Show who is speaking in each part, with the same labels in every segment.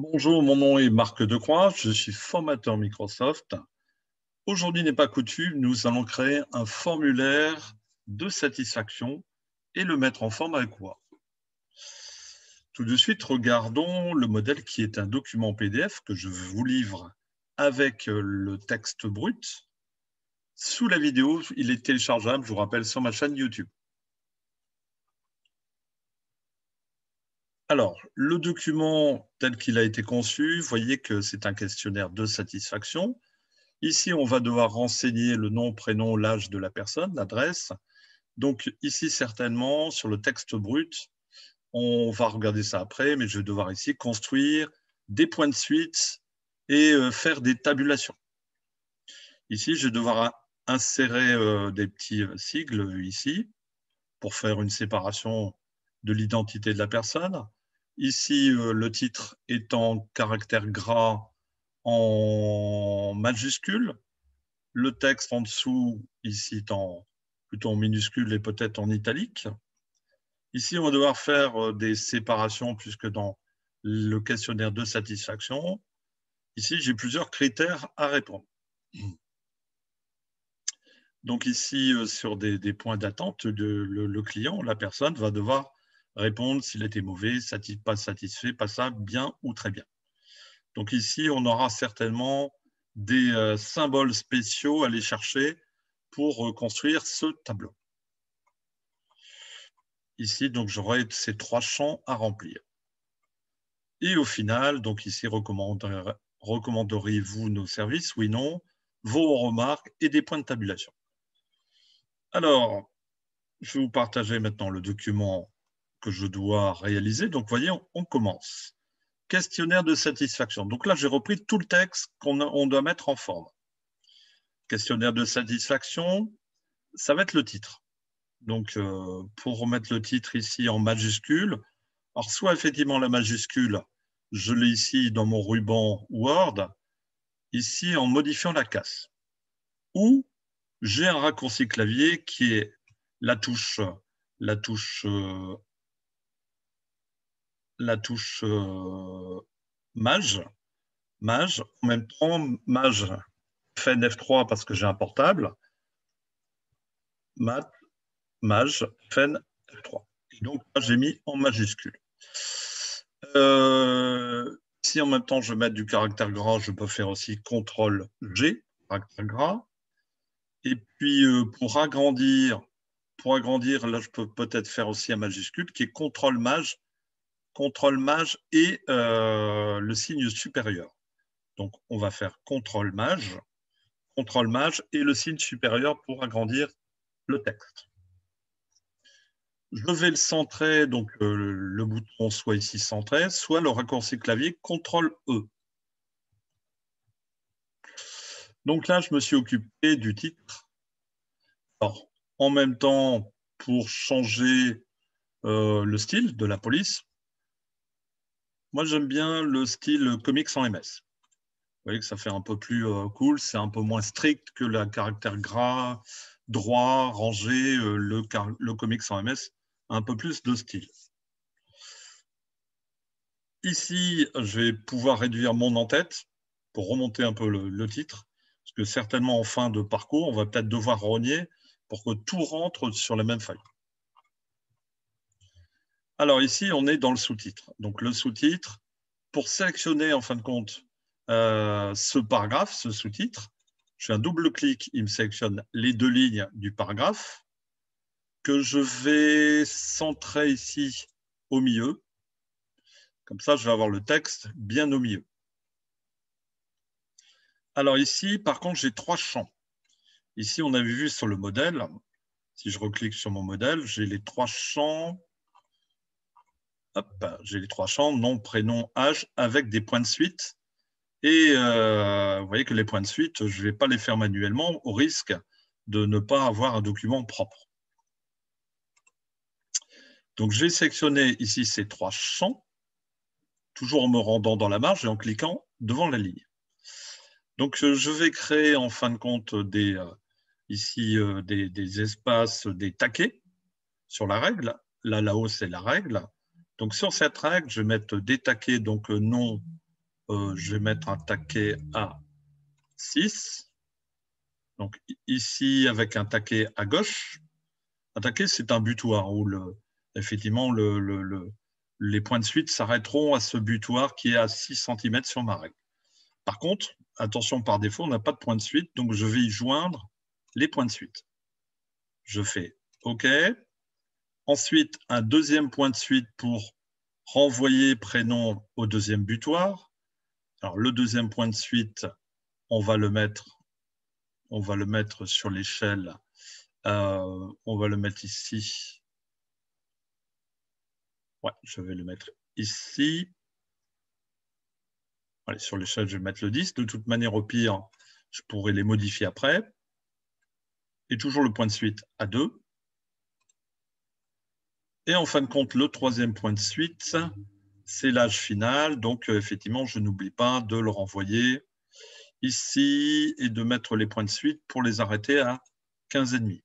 Speaker 1: Bonjour, mon nom est Marc Decroix, je suis formateur Microsoft. Aujourd'hui n'est pas coutume, nous allons créer un formulaire de satisfaction et le mettre en forme avec Word. Tout de suite, regardons le modèle qui est un document PDF que je vous livre avec le texte brut. Sous la vidéo, il est téléchargeable, je vous rappelle, sur ma chaîne YouTube. Alors, le document tel qu'il a été conçu, vous voyez que c'est un questionnaire de satisfaction. Ici, on va devoir renseigner le nom, prénom, l'âge de la personne, l'adresse. Donc ici, certainement, sur le texte brut, on va regarder ça après, mais je vais devoir ici construire des points de suite et faire des tabulations. Ici, je vais devoir insérer des petits sigles ici pour faire une séparation de l'identité de la personne. Ici, le titre est en caractère gras en majuscule. Le texte en dessous, ici, plutôt en minuscule et peut-être en italique. Ici, on va devoir faire des séparations puisque dans le questionnaire de satisfaction, ici, j'ai plusieurs critères à répondre. Donc ici, sur des points d'attente, le client, la personne, va devoir répondre s'il était mauvais, pas satisfait, pas ça, bien ou très bien. Donc ici, on aura certainement des symboles spéciaux à aller chercher pour construire ce tableau. Ici, donc, j'aurai ces trois champs à remplir. Et au final, donc ici, recommanderiez-vous nos services? Oui, non. Vos remarques et des points de tabulation. Alors, je vais vous partager maintenant le document que je dois réaliser. Donc, vous voyez, on commence. Questionnaire de satisfaction. Donc là, j'ai repris tout le texte qu'on doit mettre en forme. Questionnaire de satisfaction, ça va être le titre. Donc, pour remettre le titre ici en majuscule, alors soit effectivement la majuscule, je l'ai ici dans mon ruban Word, ici en modifiant la casse. Ou j'ai un raccourci clavier qui est la touche Maj. En même temps, Maj fait F3 parce que j'ai un portable. Maj fait F3. Et donc, là, j'ai mis en majuscule. Si en même temps je mets du caractère gras, je peux faire aussi CTRL-G, caractère gras. Et puis pour agrandir, là je peux peut-être faire aussi un majuscule qui est CTRL-Maj et le signe supérieur. Donc on va faire CTRL-Maj et le signe supérieur pour agrandir le texte. Je vais le centrer, donc le bouton soit ici centré, soit le raccourci clavier CTRL-E. Donc là, je me suis occupé du titre. Alors, en même temps, pour changer le style de la police, moi j'aime bien le style comics en MS. Vous voyez que ça fait un peu plus cool, c'est un peu moins strict que le caractère gras, droit, rangé, le comics en MS, un peu plus de style. Ici, je vais pouvoir réduire mon en-tête pour remonter un peu le titre, parce que certainement en fin de parcours, on va peut-être devoir rogner pour que tout rentre sur la même feuille. Alors ici, on est dans le sous-titre. Donc le sous-titre, pour sélectionner en fin de compte ce paragraphe, ce sous-titre, je fais un double-clic, il me sélectionne les deux lignes du paragraphe que je vais centrer ici au milieu. Comme ça, je vais avoir le texte bien au milieu. Alors ici, par contre, j'ai trois champs. Ici, on avait vu sur le modèle, si je reclique sur mon modèle, j'ai les trois champs. J'ai les trois champs, nom, prénom, âge, avec des points de suite. Et vous voyez que les points de suite, je ne vais pas les faire manuellement au risque de ne pas avoir un document propre. Donc, j'ai sélectionné ici ces trois champs, toujours en me rendant dans la marge et en cliquant devant la ligne. Donc, je vais créer en fin de compte ici des espaces, des taquets sur la règle. Là-haut, c'est la règle. Donc, sur cette règle, je vais mettre des taquets, donc nom, je vais mettre un taquet à 6. Donc ici, avec un taquet à gauche, un taquet, c'est un butoir où effectivement les points de suite s'arrêteront à ce butoir qui est à 6 cm sur ma règle. Par contre, attention, par défaut, on n'a pas de point de suite, donc je vais y joindre les points de suite. Je fais OK. Ensuite, un deuxième point de suite pour renvoyer prénom au deuxième butoir. Alors, le deuxième point de suite, on va le mettre sur l'échelle. On va le mettre ici. Ouais, je vais le mettre ici. Allez, sur l'échelle, je vais mettre le 10. De toute manière, au pire, je pourrais les modifier après. Et toujours le point de suite à 2. Et en fin de compte, le troisième point de suite, c'est l'âge final. Donc, effectivement, je n'oublie pas de le renvoyer ici et de mettre les points de suite pour les arrêter à 15,5.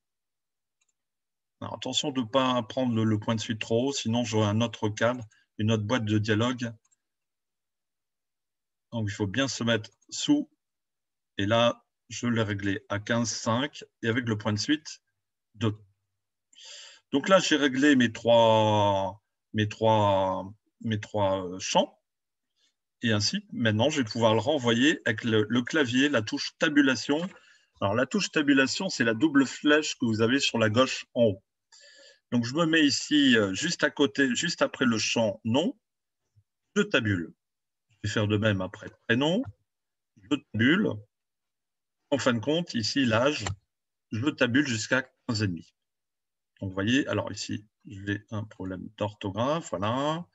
Speaker 1: Alors, attention de ne pas prendre le point de suite trop haut, sinon j'aurai un autre cadre, une autre boîte de dialogue. Donc, il faut bien se mettre sous. Et là, je l'ai réglé à 15,5 et avec le point de suite 2. Donc là, j'ai réglé mes trois champs. Et ainsi, maintenant, je vais pouvoir le renvoyer avec le clavier, la touche tabulation. Alors, la touche tabulation, c'est la double flèche que vous avez sur la gauche en haut. Donc, je me mets ici, juste à côté, juste après le champ nom, je tabule. Je vais faire de même après prénom, je tabule. En fin de compte, ici, l'âge, je tabule jusqu'à 15,5. Donc, vous voyez, alors ici, j'ai un problème d'orthographe, voilà.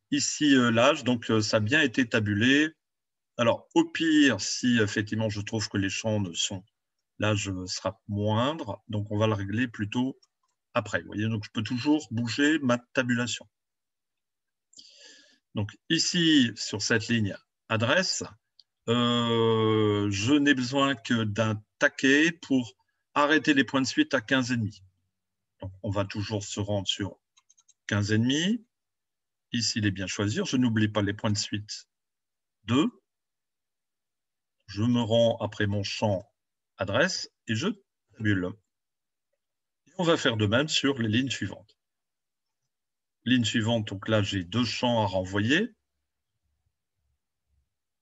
Speaker 1: Ici, l'âge, donc ça a bien été tabulé. Alors, au pire, si effectivement je trouve que les champs sont, l'âge sera moindre, donc on va le régler plutôt après. Vous voyez, donc je peux toujours bouger ma tabulation. Donc ici, sur cette ligne adresse, je n'ai besoin que d'un taquet pour arrêter les points de suite à 15,5. Donc, on va toujours se rendre sur 15,5. Ici, il est bien choisir. Je n'oublie pas les points de suite 2. Je me rends après mon champ adresse et je tabule. Et on va faire de même sur les lignes suivantes. Ligne suivante, donc là, j'ai 2 champs à renvoyer.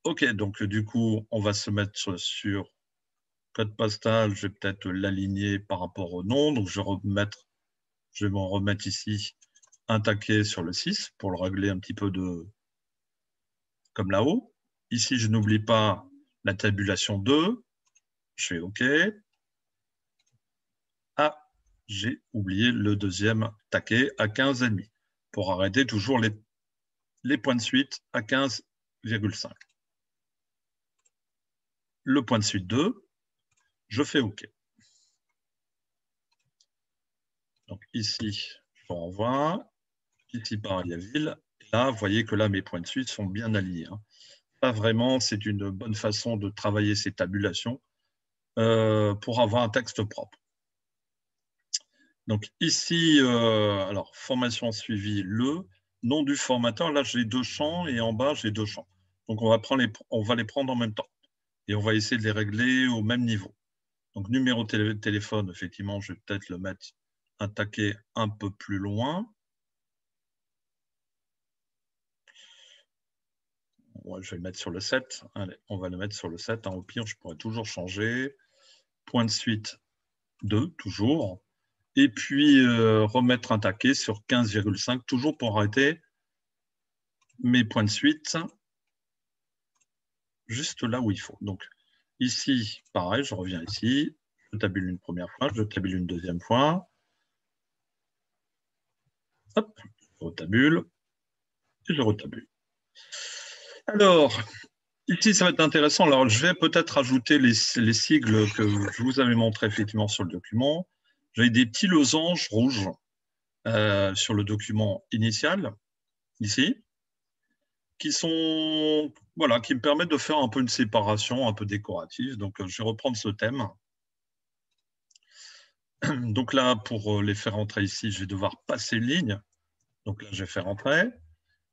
Speaker 1: OK, donc du coup, on va se mettre sur code postal. Je vais peut-être l'aligner par rapport au nom. Donc, je vais m'en remettre ici un taquet sur le 6 pour le régler un petit peu comme là-haut. Ici, je n'oublie pas la tabulation 2. Je fais OK. Ah, j'ai oublié le deuxième taquet à 15,5 pour arrêter toujours les points de suite à 15,5. Le point de suite 2, je fais OK. Donc ici, je renvoie. Ici, pareil à ville. Et là, vous voyez que là, mes points de suite sont bien alignés. Pas vraiment, c'est une bonne façon de travailler ces tabulations pour avoir un texte propre. Donc ici, alors formation suivie, le nom du formateur. Là, j'ai 2 champs et en bas, j'ai 2 champs. Donc on va les prendre en même temps et on va essayer de les régler au même niveau. Donc numéro de téléphone, effectivement, je vais peut-être le mettre un taquet un peu plus loin. Ouais, je vais le mettre sur le 7. Allez, on va le mettre sur le 7. Au pire, je pourrais toujours changer. Point de suite 2, toujours. Et puis, remettre un taquet sur 15,5, toujours pour arrêter mes points de suite juste là où il faut. Donc, ici, pareil, je reviens ici. Je tabule une première fois, je tabule une deuxième fois. Hop, je retabule et je retabule. Alors, ici, ça va être intéressant. Alors, je vais peut-être ajouter les sigles que je vous avais montré effectivement sur le document. J'ai des petits losanges rouges sur le document initial, ici, qui sont, voilà, qui me permettent de faire un peu une séparation un peu décorative. Donc, je vais reprendre ce thème. Donc là, pour les faire entrer ici, je vais devoir passer une ligne. Donc là, je vais faire entrer.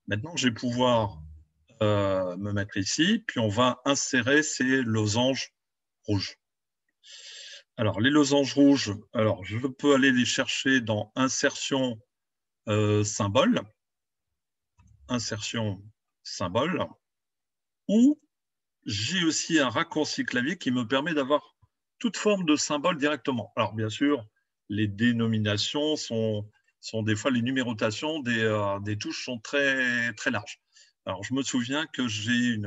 Speaker 1: Maintenant, je vais pouvoir me mettre ici, puis on va insérer ces losanges rouges. Alors, les losanges rouges, alors, je peux aller les chercher dans insertion symbole, insertion symbole, ou j'ai aussi un raccourci clavier qui me permet d'avoir toute forme de symbole directement. Alors, bien sûr, les dénominations sont des fois, les numérotations des touches sont très, très larges. Alors, je me souviens que j'ai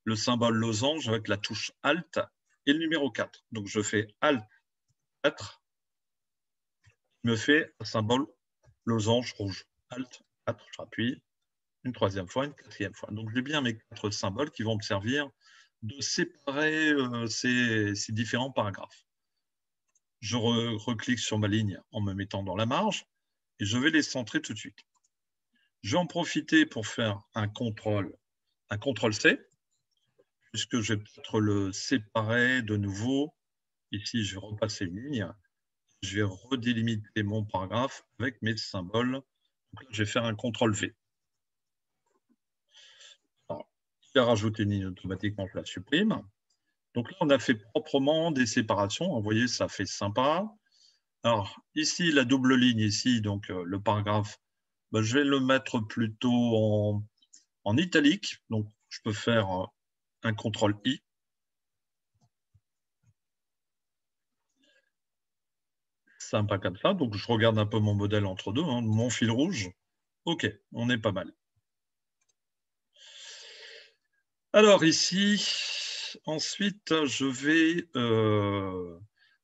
Speaker 1: le symbole losange avec la touche Alt et le numéro 4. Donc, je fais Alt 4, me fait un symbole losange rouge. Alt 4, j'appuie une troisième fois, une quatrième fois. Donc, j'ai bien mes 4 symboles qui vont me servir de séparer ces différents paragraphes. Je reclique sur ma ligne en me mettant dans la marge et je vais les centrer tout de suite. Je vais en profiter pour faire un CTRL-C, puisque je vais peut-être le séparer de nouveau. Ici, je vais repasser une ligne. Je vais redélimiter mon paragraphe avec mes symboles. Donc là, je vais faire un CTRL-V. Je vais rajouter une ligne automatiquement, je la supprime. Donc là, on a fait proprement des séparations. Vous voyez, ça fait sympa. Alors, ici, la double ligne, ici, donc le paragraphe, ben, je vais le mettre plutôt en italique. Donc, je peux faire un CTRL-I. Sympa comme ça. Donc, je regarde un peu mon modèle entre deux, hein, mon fil rouge. OK, on est pas mal. Alors, ici, ensuite, je vais...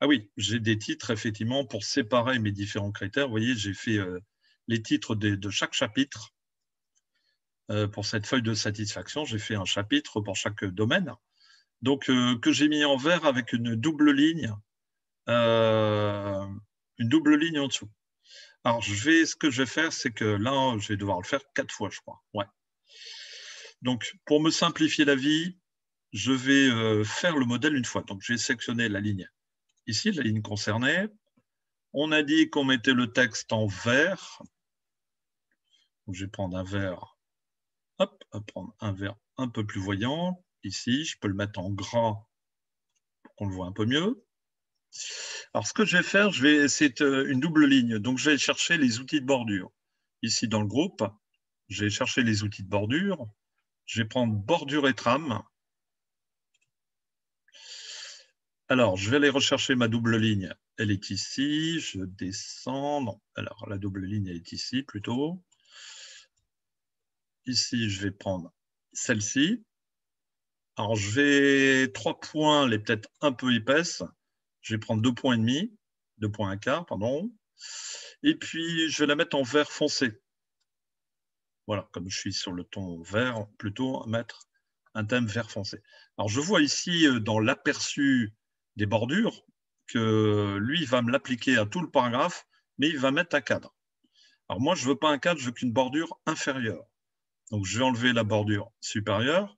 Speaker 1: Ah oui, j'ai des titres, effectivement, pour séparer mes différents critères. Vous voyez, j'ai fait les titres de chaque chapitre. Pour cette feuille de satisfaction, j'ai fait un chapitre pour chaque domaine. Donc, que j'ai mis en vert avec une double ligne en dessous. Alors, ce que je vais faire, c'est que là, je vais devoir le faire 4 fois, je crois. Ouais. Donc, pour me simplifier la vie, je vais faire le modèle une fois. Donc, je vais sélectionner la ligne ici, la ligne concernée. On a dit qu'on mettait le texte en vert. Donc, je vais prendre un vert, hop, prendre un vert un peu plus voyant. Ici, je peux le mettre en gras pour qu'on le voit un peu mieux. Alors, ce que je vais faire, c'est une double ligne. Donc, je vais chercher les outils de bordure. Ici, dans le groupe, je vais chercher les outils de bordure. Je vais prendre bordure et trame. Alors, je vais aller rechercher ma double ligne. Elle est ici. Je descends. Non. Alors, la double ligne, elle est ici plutôt. Ici, je vais prendre celle-ci. Alors, je vais 3 points, les peut-être un peu épaisses. Je vais prendre 2 points et demi, 2 points un quart, pardon. Et puis, je vais la mettre en vert foncé. Voilà, comme je suis sur le ton vert, plutôt mettre un thème vert foncé. Alors, je vois ici dans l'aperçu des bordures que lui, il va me l'appliquer à tout le paragraphe, mais il va mettre un cadre. Alors, moi, je ne veux pas un cadre, je veux qu'une bordure inférieure. Donc, je vais enlever la bordure supérieure,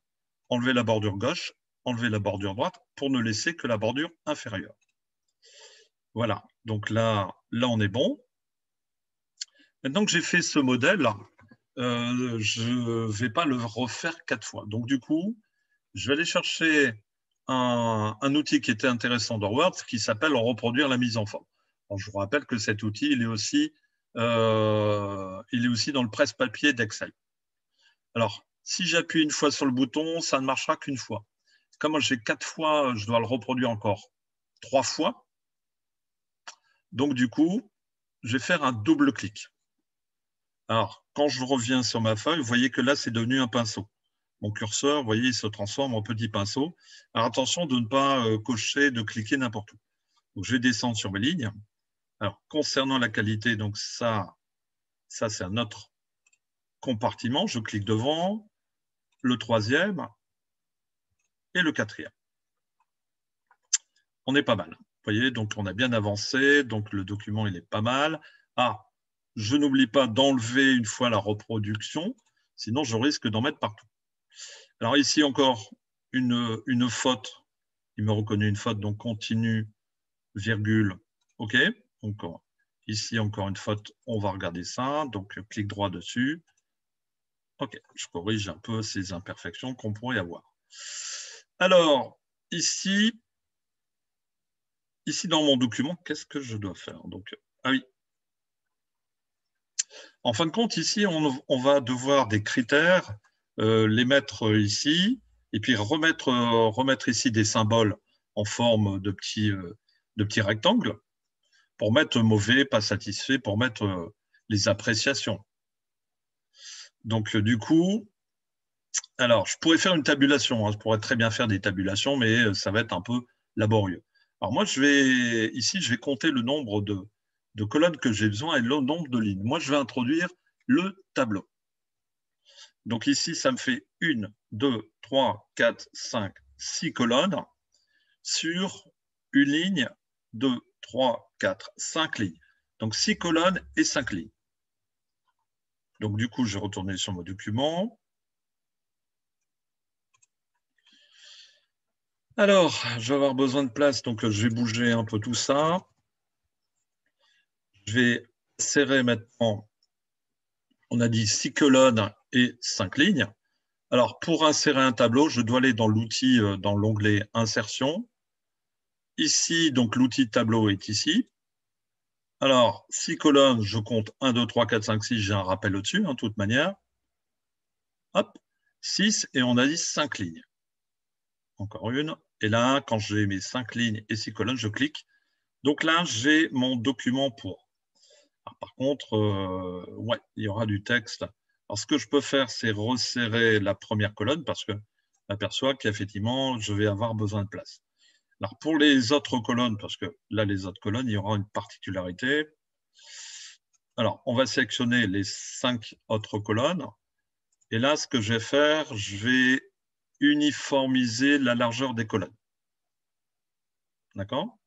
Speaker 1: enlever la bordure gauche, enlever la bordure droite pour ne laisser que la bordure inférieure. Voilà, donc là on est bon. Maintenant que j'ai fait ce modèle, je ne vais pas le refaire 4 fois. Donc du coup, je vais aller chercher un outil qui était intéressant dans Word qui s'appelle reproduire la mise en forme. Alors, je vous rappelle que cet outil, il est aussi dans le presse-papier d'Excel. Alors, si j'appuie une fois sur le bouton, ça ne marchera qu'une fois. Comme j'ai 4 fois, je dois le reproduire encore 3 fois. Donc, du coup, je vais faire un double clic. Alors, quand je reviens sur ma feuille, vous voyez que là, c'est devenu un pinceau. Mon curseur, vous voyez, il se transforme en petit pinceau. Alors, attention de ne pas cocher, de cliquer n'importe où. Donc, je vais descendre sur mes lignes. Alors, concernant la qualité, donc ça c'est un autre compartiment. Je clique devant, le troisième et le quatrième. On est pas mal. Vous voyez, donc on a bien avancé. Donc, le document, il est pas mal. Ah, je n'oublie pas d'enlever une fois la reproduction, sinon je risque d'en mettre partout. Alors ici encore une faute. Il me reconnaît une faute, donc continue, virgule, OK. Donc ici encore une faute, on va regarder ça. Donc clic droit dessus. OK, je corrige un peu ces imperfections qu'on pourrait avoir. Alors, ici dans mon document, qu'est-ce que je dois faire? Donc, ah oui. En fin de compte, ici, on va devoir des critères, les mettre ici, et puis remettre ici des symboles en forme de petits rectangles pour mettre mauvais, pas satisfait, pour mettre les appréciations. Donc, du coup, alors, je pourrais faire une tabulation, hein, je pourrais très bien faire des tabulations, mais ça va être un peu laborieux. Alors moi, ici, je vais compter le nombre de colonnes que j'ai besoin et le nombre de lignes. Moi, je vais introduire le tableau. Donc ici, ça me fait 1, 2, 3, 4, 5, 6 colonnes sur une ligne, 2, 3, 4, 5 lignes. Donc 6 colonnes et 5 lignes. Donc du coup, je vais retourner sur mon document. Alors, je vais avoir besoin de place, donc je vais bouger un peu tout ça. Je vais serrer maintenant, on a dit 6 colonnes et 5 lignes. Alors, pour insérer un tableau, je dois aller dans l'outil, dans l'onglet Insertion. Ici, donc l'outil tableau est ici. Alors, 6 colonnes, je compte 1, 2, 3, 4, 5, 6, j'ai un rappel au-dessus, de toute manière. Hop, 6, et on a dit 5 lignes. Encore une. Et là, quand j'ai mes 5 lignes et 6 colonnes, je clique. Donc là, j'ai mon document pour. Alors, par contre, ouais, il y aura du texte. Alors, ce que je peux faire, c'est resserrer la première colonne parce que j'aperçois qu'effectivement, je vais avoir besoin de place. Alors, pour les autres colonnes, parce que là, les autres colonnes, il y aura une particularité. Alors, on va sélectionner les 5 autres colonnes. Et là, ce que je vais faire, je vais uniformiser la largeur des colonnes. D'accord?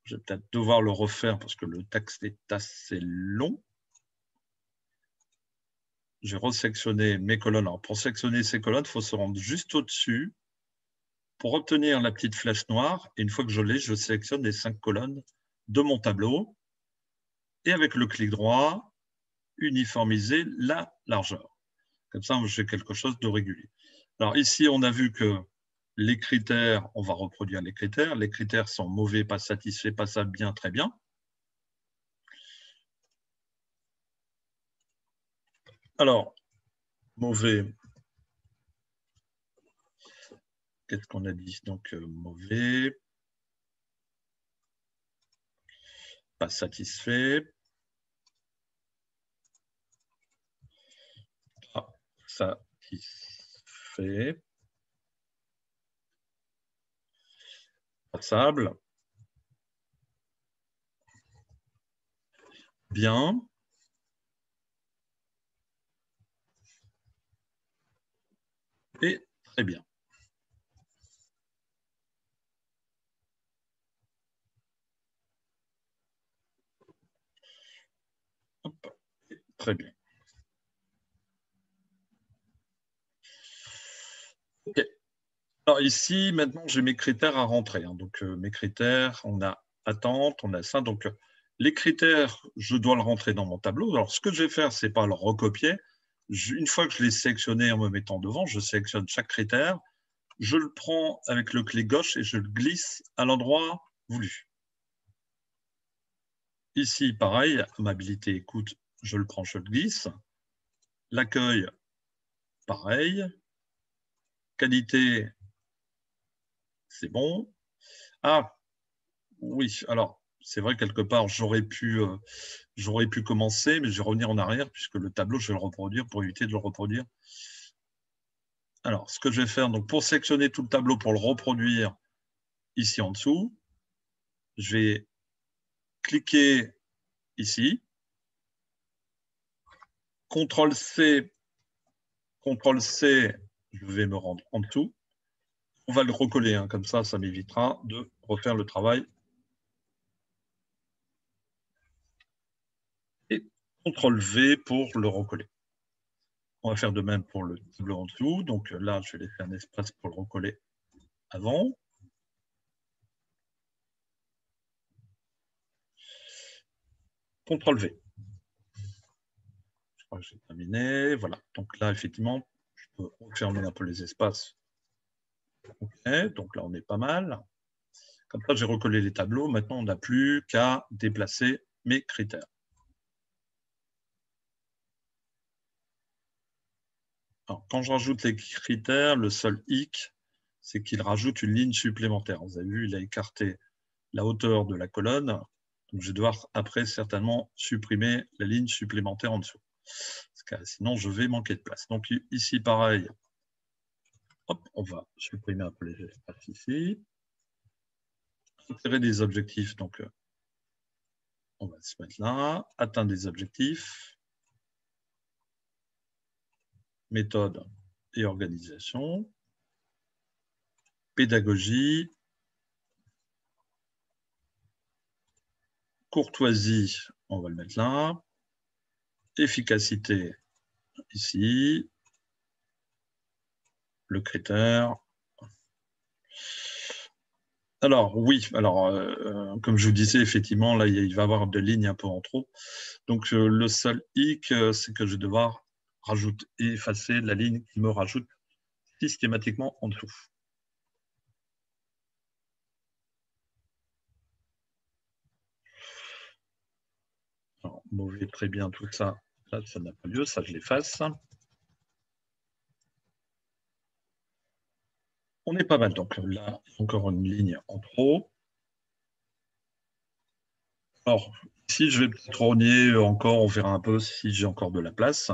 Speaker 1: Je vais peut-être devoir le refaire parce que le texte est assez long. J'ai resélectionné mes colonnes. Alors, pour sélectionner ces colonnes, il faut se rendre juste au-dessus pour obtenir la petite flèche noire. Et une fois que je l'ai, je sélectionne les 5 colonnes de mon tableau. Et avec le clic droit, uniformiser la largeur. Comme ça, j'ai quelque chose de régulier. Alors ici, on a vu que les critères, on va reproduire les critères. Les critères sont mauvais, pas satisfait, pas ça, bien, très bien. Alors, mauvais, qu'est-ce qu'on a dit? Donc, mauvais, pas satisfait, pas satisfait, passable, bien, et très bien. Hop, très bien. OK. Alors ici, maintenant, j'ai mes critères à rentrer. Donc, mes critères, on a attente, on a ça. Donc, les critères, je dois le rentrer dans mon tableau. Alors, ce que je vais faire, c'est pas le recopier. Une fois que je l'ai sélectionné en me mettant devant, je sélectionne chaque critère. Je le prends avec le clic gauche et je le glisse à l'endroit voulu. Ici, pareil, amabilité, écoute, je le prends, je le glisse. L'accueil, pareil. Qualité, c'est bon. Ah, oui, alors, c'est vrai, quelque part, j'aurais pu commencer, mais je vais revenir en arrière, puisque le tableau, je vais le reproduire pour éviter de le reproduire. Alors, ce que je vais faire, donc, pour sélectionner tout le tableau, pour le reproduire ici en dessous, je vais cliquer ici, CTRL-C, CTRL-C, je vais me rendre en dessous. On va le recoller, hein, comme ça m'évitera de refaire le travail. Et CTRL-V pour le recoller. On va faire de même pour le tableau en dessous. Donc là, je vais laisser un espace pour le recoller avant. CTRL-V. crois que j'ai terminé. Voilà. Donc là, effectivement, je peux refermer un peu les espaces. OK. Donc là, on est pas mal. Comme ça, j'ai recollé les tableaux. Maintenant, on n'a plus qu'à déplacer mes critères. Alors, quand je rajoute les critères, le seul hic, c'est qu'il rajoute une ligne supplémentaire. Vous avez vu, il a écarté la hauteur de la colonne. Donc, je vais devoir après certainement supprimer la ligne supplémentaire en dessous. Parce que sinon, je vais manquer de place. Donc ici, pareil. Hop, on va supprimer un peu les espaces ici. Intérêt des objectifs. Donc, on va se mettre là. Atteindre des objectifs. Méthode et organisation. Pédagogie. Courtoisie, on va le mettre là. Efficacité, ici. Le critère. Alors, oui, alors, comme je vous disais, effectivement, là, il va y avoir des lignes un peu en trop. Donc, le seul hic, c'est que je vais devoir rajouter et effacer la ligne qui me rajoute systématiquement en dessous. Alors, mauvais, très bien, tout ça. Là, ça n'a pas lieu, ça, je l'efface. On est pas mal. Donc là, encore une ligne en trop. Alors, ici, je vais peut-être rogner encore, on verra un peu si j'ai encore de la place.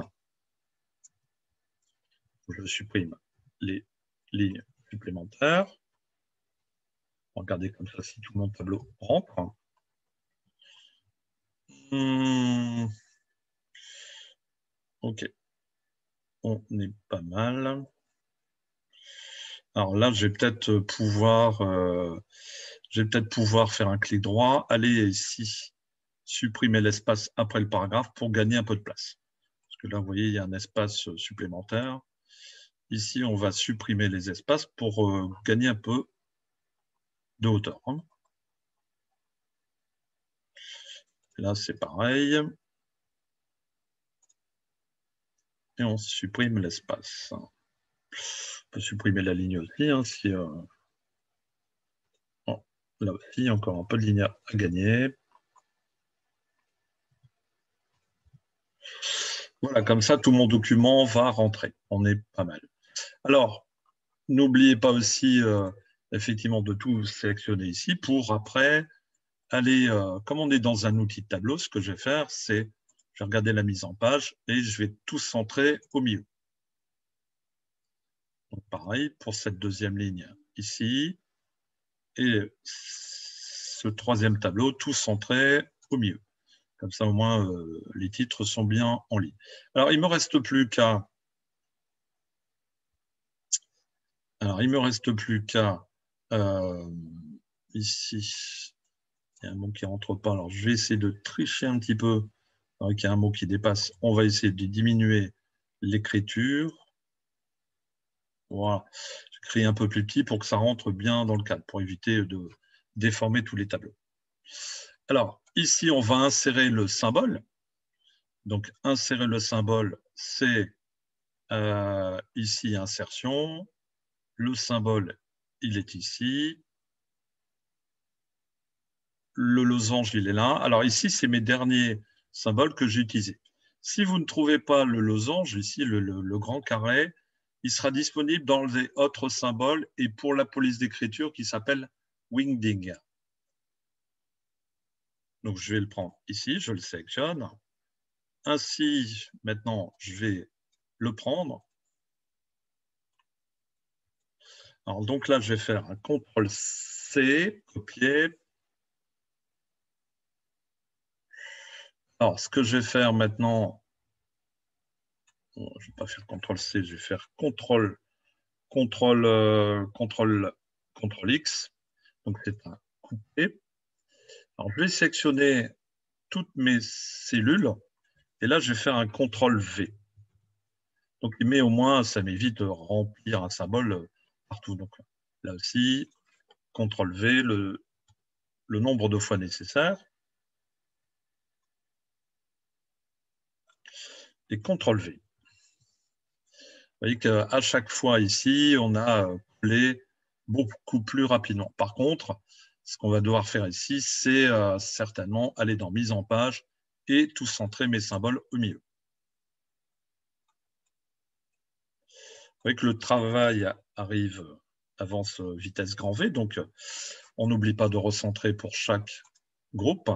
Speaker 1: Je supprime les lignes supplémentaires. Regardez comme ça si tout mon tableau rentre. Ok, on est pas mal. Alors là, je vais peut-être pouvoir faire un clic droit, aller ici, supprimer l'espace après le paragraphe pour gagner un peu de place. Parce que là, vous voyez, il y a un espace supplémentaire. Ici, on va supprimer les espaces pour gagner un peu de hauteur. Là, c'est pareil. Et on supprime l'espace. On peut supprimer la ligne aussi. Hein, si, bon, là aussi, encore un peu de ligne à gagner. Voilà, comme ça, tout mon document va rentrer. On est pas mal. Alors, n'oubliez pas aussi, effectivement, de tout sélectionner ici pour après aller, comme on est dans un outil de tableau, ce que je vais faire, c'est je vais regarder la mise en page et je vais tout centrer au milieu. Donc, pareil, pour cette deuxième ligne ici, et ce troisième tableau, tout centré au milieu. Comme ça, au moins, les titres sont bien en ligne. Alors, il ne me reste plus qu'à... Ici, il y a un mot qui ne rentre pas. Alors, je vais essayer de tricher un petit peu. Alors, il y a un mot qui dépasse. On va essayer de diminuer l'écriture. Voilà. J'écris un peu plus petit pour que ça rentre bien dans le cadre, pour éviter de déformer tous les tableaux. Alors, ici, on va insérer le symbole. Donc, insérer le symbole, c'est ici, insertion. Le symbole, il est ici. Le losange, il est là. Alors, ici, c'est mes derniers symboles que j'ai utilisés. Si vous ne trouvez pas le losange, ici, le grand carré, il sera disponible dans les autres symboles et pour la police d'écriture qui s'appelle Wingding. Donc, je vais le prendre ici, je le sélectionne. Ainsi, maintenant, je vais le prendre. Alors, donc là, je vais faire un CTRL-C, copier. Alors, ce que je vais faire maintenant, je ne vais pas faire CTRL-C, je vais faire CTRL-X. Donc, c'est un coupé. Alors, je vais sélectionner toutes mes cellules. Et là, je vais faire un CTRL-V. Donc, il met au moins, ça m'évite de remplir un symbole partout. Donc, là aussi, CTRL-V, le nombre de fois nécessaire. et CTRL-V. Vous voyez qu'à chaque fois ici, on a collé beaucoup plus rapidement. Par contre, ce qu'on va devoir faire ici, c'est certainement aller dans mise en page et tout centrer mes symboles au milieu. Vous voyez que le travail avance vitesse grand V, donc on n'oublie pas de recentrer pour chaque groupe.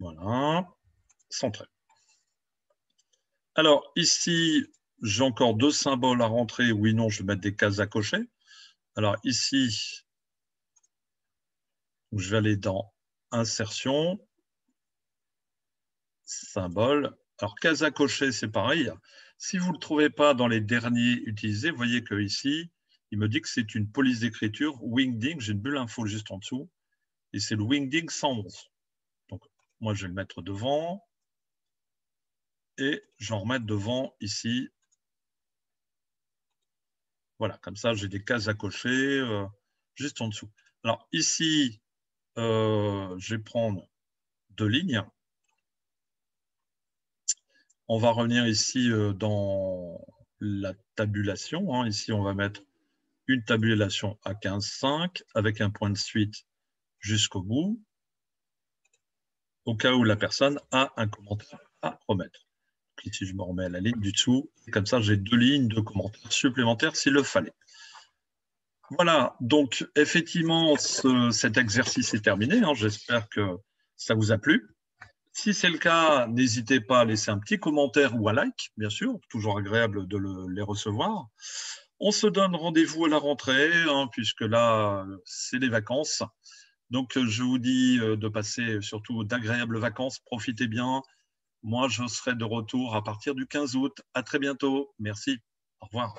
Speaker 1: Voilà, centré. Alors ici, j'ai encore 2 symboles à rentrer. Oui, non, je vais mettre des cases à cocher. Alors ici, je vais aller dans Insertion, Symbole. Alors, case à cocher, c'est pareil. Si vous ne le trouvez pas dans les derniers utilisés, vous voyez qu'ici, il me dit que c'est une police d'écriture Wingding. J'ai une bulle info juste en dessous. Et c'est le Wingding 111. Donc, moi, je vais le mettre devant. Et j'en remets devant ici. Voilà, comme ça, j'ai des cases à cocher juste en dessous. Alors, ici, je vais prendre 2 lignes. On va revenir ici dans la tabulation. Ici, on va mettre une tabulation à 15,5 avec un point de suite jusqu'au bout, au cas où la personne a un commentaire à remettre. Donc ici, je me remets à la ligne du dessous. Et comme ça, j'ai 2 lignes de commentaires supplémentaires s'il le fallait. Voilà, donc effectivement, cet exercice est terminé. J'espère que ça vous a plu. Si c'est le cas, n'hésitez pas à laisser un petit commentaire ou un like, bien sûr, toujours agréable de les recevoir. On se donne rendez-vous à la rentrée, puisque là, c'est les vacances. Donc, je vous dis de passer surtout d'agréables vacances, profitez bien. Moi, je serai de retour à partir du 15 août. À très bientôt. Merci. Au revoir.